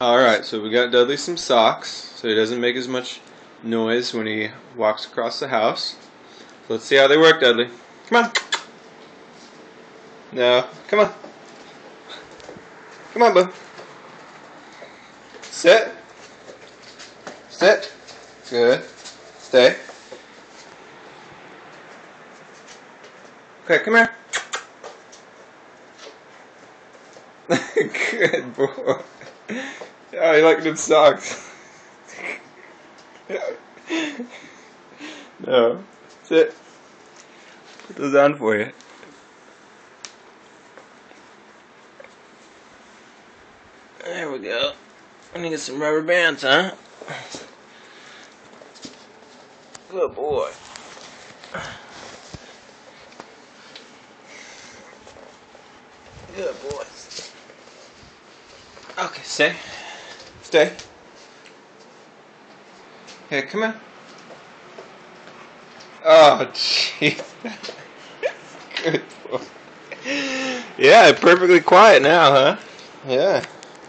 Alright, so we got Dudley some socks so he doesn't make as much noise when he walks across the house. So let's see how they work, Dudley. Come on. No, come on. Come on, bud. Sit. Sit. Good. Stay. Okay, come here. Good boy. Oh, you like them socks. No. Sit. Put those on for you. There we go. I'm gonna get some rubber bands, huh? Good boy. Good boy. Okay, stay. Stay. Hey, come on. Oh, jeez. Good boy. Yeah, perfectly quiet now, huh? Yeah.